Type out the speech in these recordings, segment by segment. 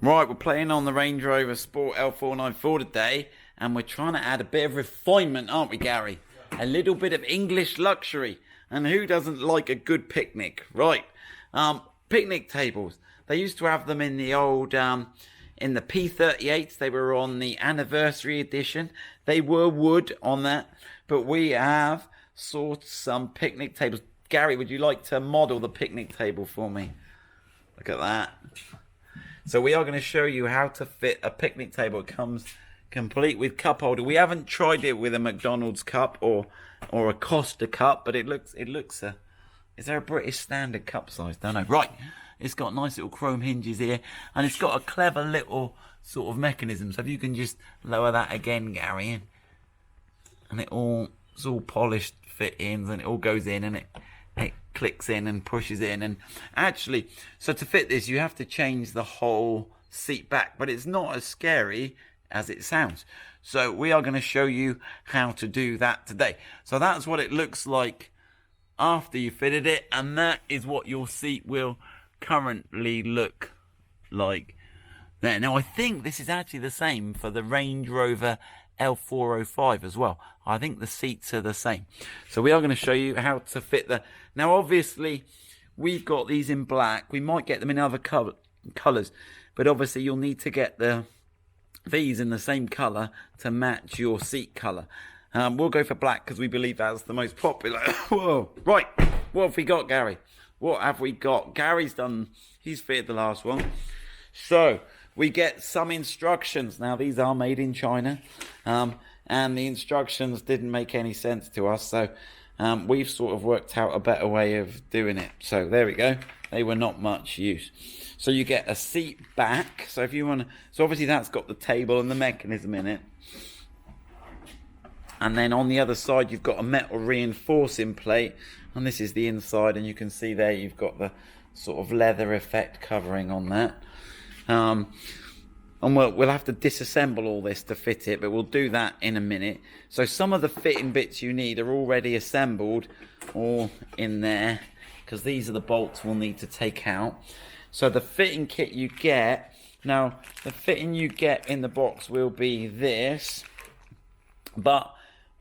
Right, we're playing on the Range Rover Sport L494 today, and we're trying to add a bit of refinement, aren't we, Gary? A little bit of English luxury. And who doesn't like a good picnic? Right, picnic tables. They used to have them in the old, in the P38s. They were on the anniversary edition. They were wood on that, but we have sourced some picnic tables. Gary, would you like to model the picnic table for me? Look at that. So we are going to show you how to fit a picnic table. It comes complete with cup holder. We haven't tried it with a McDonald's cup or a Costa cup, but it looks is there a British standard cup size? Don't know. Right, it's got nice little chrome hinges here, and it's got a clever little sort of mechanism. So if you can just lower that again, Gary, and it's all polished fittings, and it all goes in, and it clicks in and pushes in. And actually, so to fit this, you have to change the whole seat back, but it's not as scary as it sounds. So we are going to show you how to do that today. So that's what it looks like after you fitted it, and that is what your seat will currently look like there. Now I think this is actually the same for the Range Rover L405 as well. I think the seats are the same. So we are going to show you how to fit the... Now obviously we've got these in black. We might get them in other colours, but obviously you'll need to get these in the same colour to match your seat colour. We'll go for black because we believe that's the most popular. Whoa! Right, what have we got, Gary? What have we got? Gary's done, he's fitted the last one. So we get some instructions. Now these are made in China, and the instructions didn't make any sense to us, so we've sort of worked out a better way of doing it. So there we go. They were not much use. So you get a seat back. So if you want to, so obviously that's got the table and the mechanism in it. And then on the other side you've got a metal reinforcing plate, and this is the inside, and you can see there you've got the sort of leather effect covering on that. And we'll have to disassemble all this to fit it, but we'll do that in a minute. So some of the fitting bits you need are already assembled, all in there, because these are the bolts we'll need to take out. So the fitting kit you get, now the fitting you get in the box will be this, but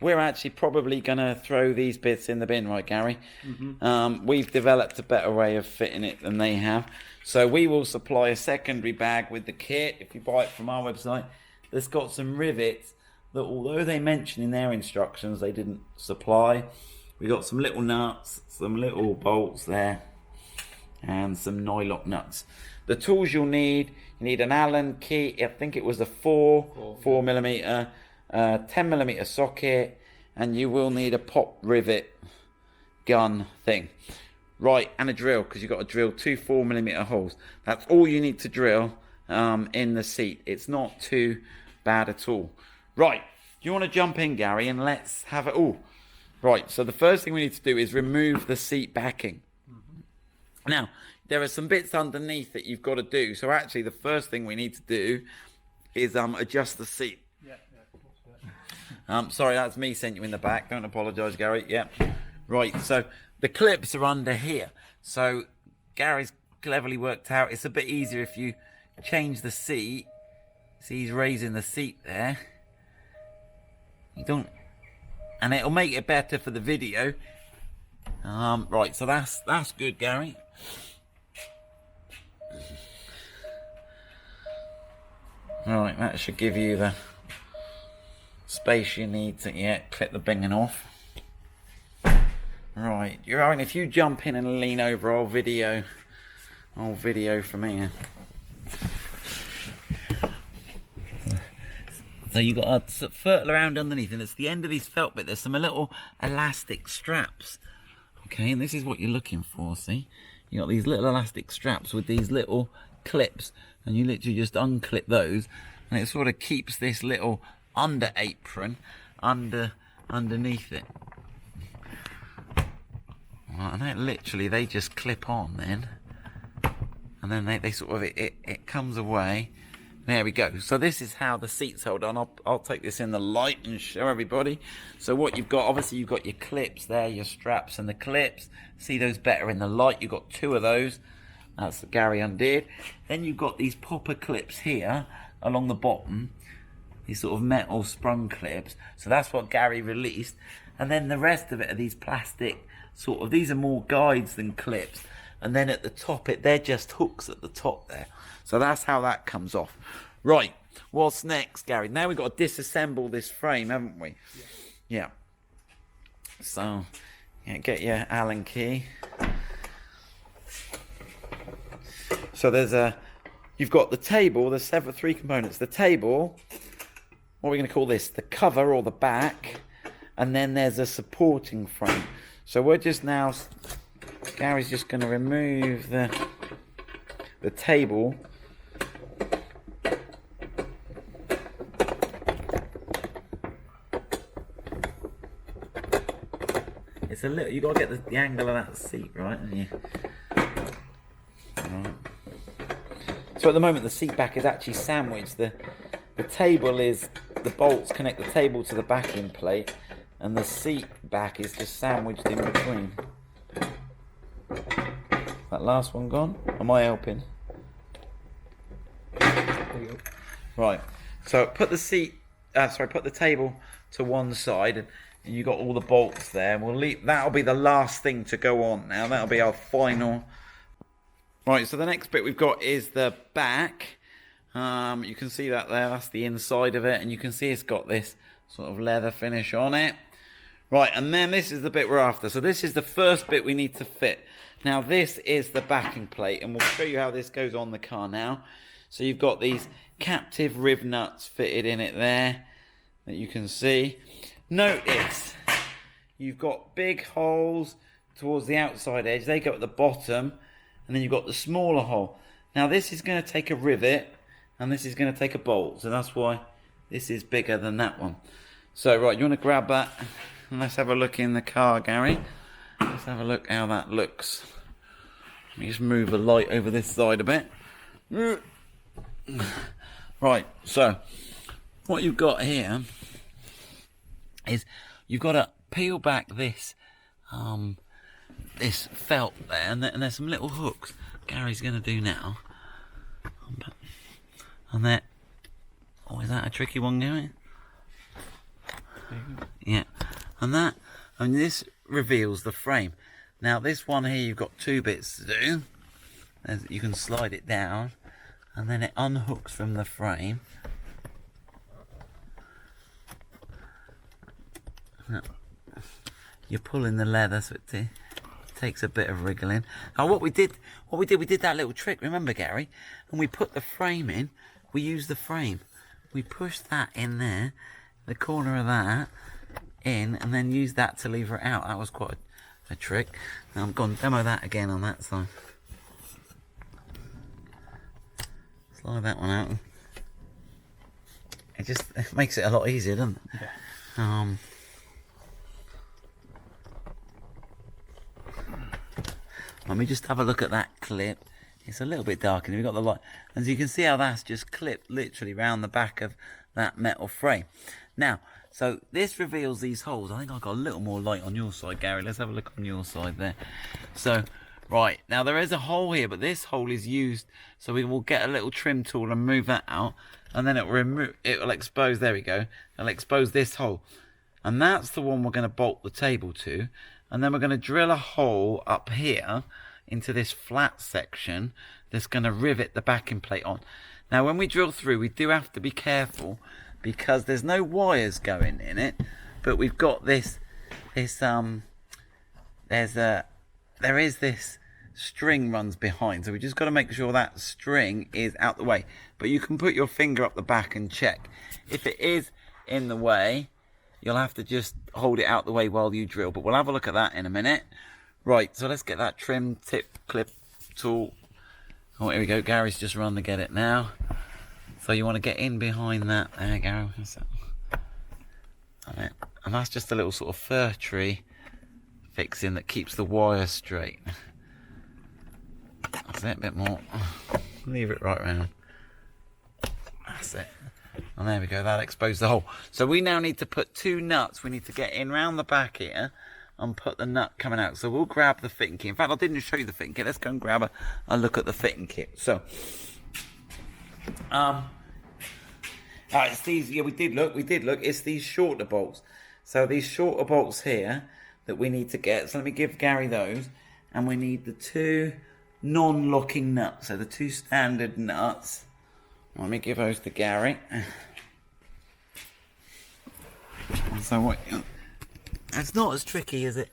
we're actually probably going to throw these bits in the bin, right, Gary? Mm-hmm. We've developed a better way of fitting it than they have. So we will supply a secondary bag with the kit. If you buy it from our website, that's got some rivets that, although they mention in their instructions, they didn't supply. We got some little nuts, some little bolts there, and some nylock nuts. The tools you'll need, you need an Allen key. I think it was a 4 millimeter, 10 millimeter socket, and you will need a pop rivet gun thing. Right, and a drill, because you've got to drill 2 4 millimeter holes. That's all you need to drill in the seat. It's not too bad at all. Right, you want to jump in, Gary, and let's have it all. Right, so the first thing we need to do is remove the seat backing. Now, there are some bits underneath that you've got to do. So actually, the first thing we need to do is adjust the seat. Sorry, that's me sent you in the back. Don't apologise, Gary. Yeah. Right, so the clips are under here. So Gary's cleverly worked out it's a bit easier if you change the seat. See, he's raising the seat there. You don't... And it'll make it better for the video. Right, so that's good, Gary. Right, that should give you the space you need to clip the binging off. Right, if you jump in and lean over, I'll video from here. So you got to furtle around underneath, and it's the end of this felt bit. There's some little elastic straps. Okay, and this is what you're looking for, see? You got these little elastic straps with these little clips, and you literally just unclip those, and it sort of keeps this little under apron underneath it. And then literally they just clip on then, and then they sort of it comes away. There we go. So this is how the seat's held on. I'll take this in the light and show everybody. So what you've got, obviously you've got your clips there, your straps and the clips. See those better in the light. You've got 2 of those. That's Gary undid. Then you've got these popper clips here along the bottom. These sort of metal sprung clips. So that's what Gary released. And then the rest of it are these plastic sort of, these are more guides than clips. And then at the top, they're just hooks at the top there. So that's how that comes off. Right, what's next, Gary? Now we've got to disassemble this frame, haven't we? Yeah. So, yeah, get your Allen key. So you've got the table, there's three components. The table, what are we going to call this? The cover or the back. And then there's a supporting frame. So we're just now, Gary's just going to remove the table. It's a little, you got to get the angle of that seat right, haven't you? Right. So at the moment the seat back is actually sandwiched. The table is, the bolts connect the table to the backing plate, and the seat back is just sandwiched in between. That last one gone? Am I helping? Right. So put the put the table to one side, and you got all the bolts there. We'll leave. That'll be the last thing to go on now. That'll be our final. Right. So the next bit we've got is the back. You can see that there. That's the inside of it, and you can see it's got this sort of leather finish on it. Right, and then this is the bit we're after. So this is the first bit we need to fit. Now this is the backing plate, and we'll show you how this goes on the car now. So you've got these captive rib nuts fitted in it there that you can see. Notice you've got big holes towards the outside edge. They go at the bottom, and then you've got the smaller hole. Now this is going to take a rivet, and this is going to take a bolt. So that's why this is bigger than that one. So right, you want to grab that, and let's have a look in the car, Gary. Let's have a look how that looks. Let me just move the light over this side a bit. Right, so what you've got here is you've got to peel back this this felt there, and there's some little hooks Gary's going to do now. And that, oh, is that a tricky one, Gary? Yeah, and this reveals the frame. Now this one here, you've got two bits to do. You can slide it down, and then it unhooks from the frame. You're pulling the leather, so it takes a bit of wriggling. Now we did that little trick, remember, Gary? And we put the frame in. We used the frame. We pushed that in there, the corner of that in, and then used that to lever it out. That was quite a trick. Now I'm going to demo that again on that side. Slide that one out. It makes it a lot easier, doesn't it? Yeah. Let me just have a look at that clip. It's a little bit dark, and we've got the light. As you can see how that's just clipped literally round the back of that metal frame. Now, so this reveals these holes. I think I've got a little more light on your side, Gary. Let's have a look on your side there. So, right, now there is a hole here, but this hole is used, so we will get a little trim tool and move that out, and then it will expose, there we go, it'll expose this hole. And that's the one we're going to bolt the table to, and then we're going to drill a hole up here into this flat section that's going to rivet the backing plate on. Now when we drill through, we do have to be careful because there's no wires going in it, but we've got there is this string runs behind, so we just got to make sure that string is out the way. But you can put your finger up the back and check. If it is in the way, you'll have to just hold it out the way while you drill, but we'll have a look at that in a minute. Right, so let's get that trim tip clip tool. Oh, here we go. Gary's just run to get it now. So you want to get in behind that. There, Gary. And that's just a little sort of fir tree fixing that keeps the wire straight. That's it, a bit more. Leave it right round. That's it. And there we go, that exposed the hole. So we now need to put two nuts. We need to get in round the back here, and put the nut coming out. So we'll grab the fitting kit. In fact, I didn't show you the fitting kit. Let's go and grab a look at the fitting kit. So, it's these, yeah, we did look. It's these shorter bolts. So these shorter bolts here that we need to get. So let me give Gary those. And we need the 2 non-locking nuts. So the 2 standard nuts. Let me give those to Gary. So what? It's not as tricky as it.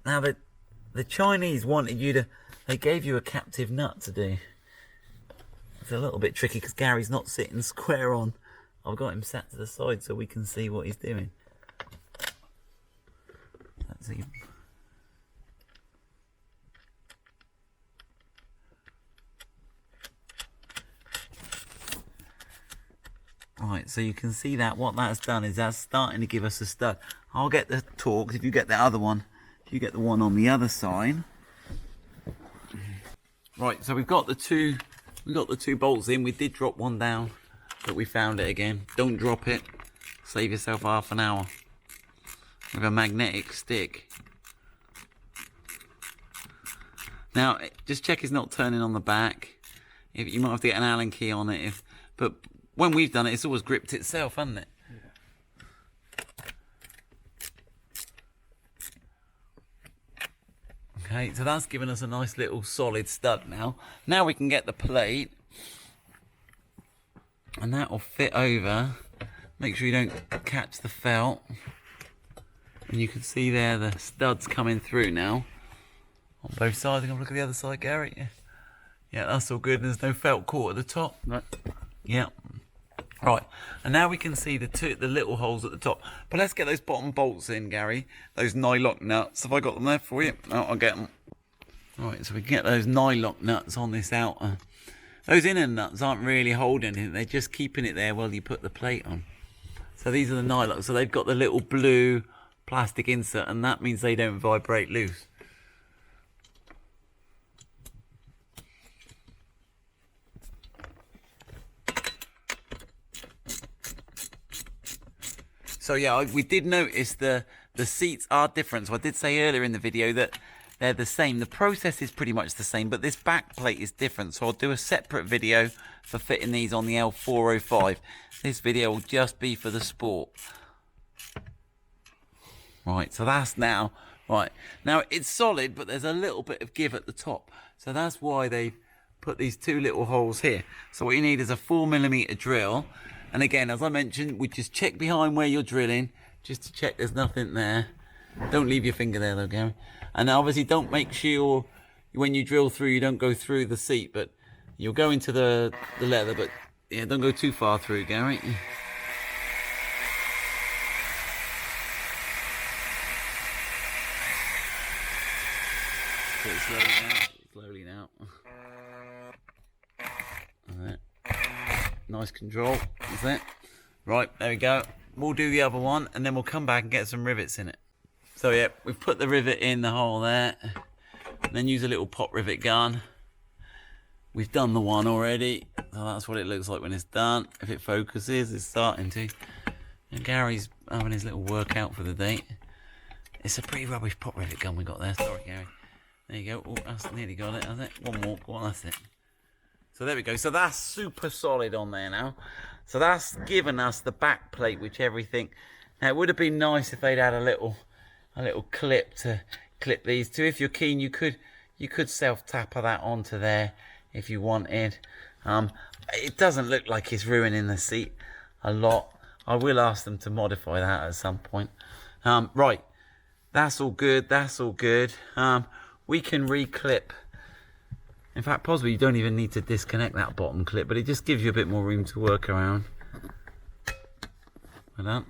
Now the Chinese wanted you to. They gave you a captive nut to do. It's a little bit tricky because Gary's not sitting square on. I've got him sat to the side so we can see what he's doing. Let's see. Right, so you can see that what that's done is that's starting to give us a stud. I'll get the Torx if you get the other one. If you get the one on the other side. Right, so we've got the two bolts in. We did drop one down, but we found it again. Don't drop it. Save yourself half an hour with a magnetic stick. Now, just check it's not turning on the back. If you might have to get an Allen key on it, but when we've done it, it's always gripped itself, hasn't it? Okay, so that's given us a nice little solid stud now. Now we can get the plate, and that will fit over. Make sure you don't catch the felt. And you can see there the studs coming through now on both sides. I'm going to look at the other side, Gary. Yeah, that's all good. There's no felt caught at the top. No. Yeah. Right, and now we can see the little holes at the top. But let's get those bottom bolts in, Gary. Those nylock nuts. Have I got them there for you? No, I'll get them. Right, so we can get those nylock nuts on this outer. Those inner nuts aren't really holding it. They're just keeping it there while you put the plate on. So these are the nylocks. So they've got the little blue plastic insert, and that means they don't vibrate loose. So yeah, we did notice the seats are different. So I did say earlier in the video that they're the same. The process is pretty much the same, but this back plate is different. So I'll do a separate video for fitting these on the L405. This video will just be for the Sport. Right, so that's now, right. Now it's solid, but there's a little bit of give at the top. So that's why they put these 2 little holes here. So what you need is a 4mm drill. And again, as I mentioned, we just check behind where you're drilling, just to check there's nothing there. Don't leave your finger there though, Gary. And obviously don't make sure when you drill through, you don't go through the seat, but you'll go into the leather, but yeah, don't go too far through, Gary. So slowly now. Nice control, that's it. Right, there we go. We'll do the other one and then we'll come back and get some rivets in it. So yeah, we've put the rivet in the hole there. Then use a little pot rivet gun. We've done the one already. So that's what it looks like when it's done. If it focuses, it's starting to. And Gary's having his little workout for the day. It's a pretty rubbish pot rivet gun we got there. Sorry, Gary. There you go. Oh, that's nearly got it, has it? One more. Go on, that's it. So there we go. So that's super solid on there now. So that's given us the back plate, which everything. Now it would have been nice if they'd had a little clip to clip these to. If you're keen, you could self-tapper that onto there if you wanted. It doesn't look like it's ruining the seat a lot. I will ask them to modify that at some point. Right, that's all good. That's all good. We can reclip. In fact, possibly you don't even need to disconnect that bottom clip, but it just gives you a bit more room to work around. Like that.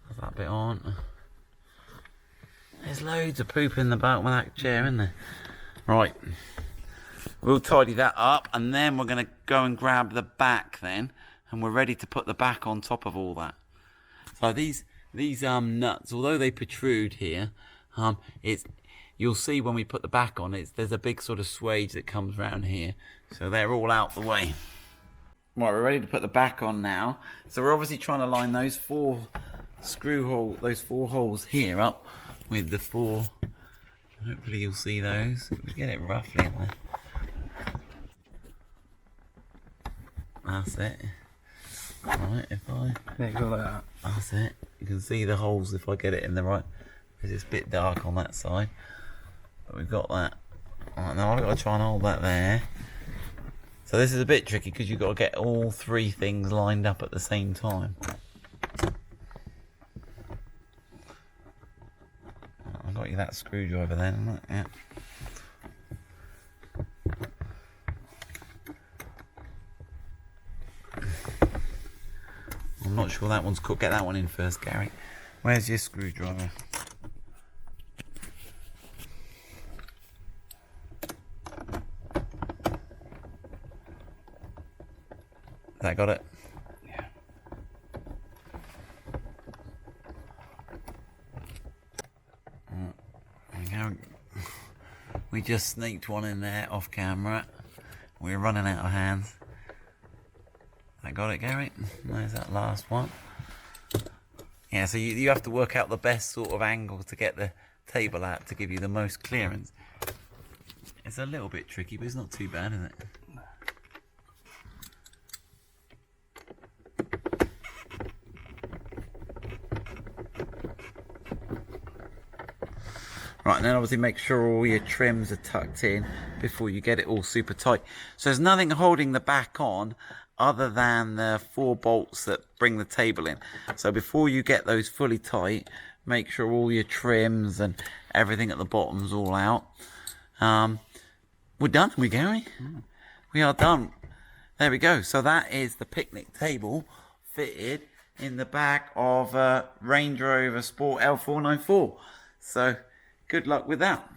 Put that bit on. There's loads of poop in the bottom of that chair, isn't there? Right. We'll tidy that up, and then we're going to go and grab the back then, and we're ready to put the back on top of all that. So these nuts, although they protrude here, you'll see when we put the back on, there's a big sort of swage that comes round here. So they're all out the way. Right, we're ready to put the back on now. So we're obviously trying to line those four screw hole, those 4 holes here up with the 4. Hopefully you'll see those. We get it roughly in there. That's it. Right, if I... There you go, like that. That's it. You can see the holes if I get it in the right... Because it's a bit dark on that side. But we've got that. Right, now I've got to try and hold that there. So this is a bit tricky because you've got to get all 3 things lined up at the same time. I got you that screwdriver then, haven't I? Yeah. I'm not sure that one's cooked. Get that one in first, Gary. Where's your screwdriver? That got it? Yeah. We just sneaked one in there off camera. We're running out of hands. That got it, Gary? There's that last one. Yeah, so you have to work out the best sort of angle to get the table out to give you the most clearance. It's a little bit tricky, but it's not too bad, is it? Right, and then obviously make sure all your trims are tucked in before you get it all super tight. So there's nothing holding the back on other than the 4 bolts that bring the table in. So before you get those fully tight, make sure all your trims and everything at the bottom's all out. We're done, are we, Gary? We are done. There we go. So that is the picnic table fitted in the back of a Range Rover Sport L494. So good luck with that.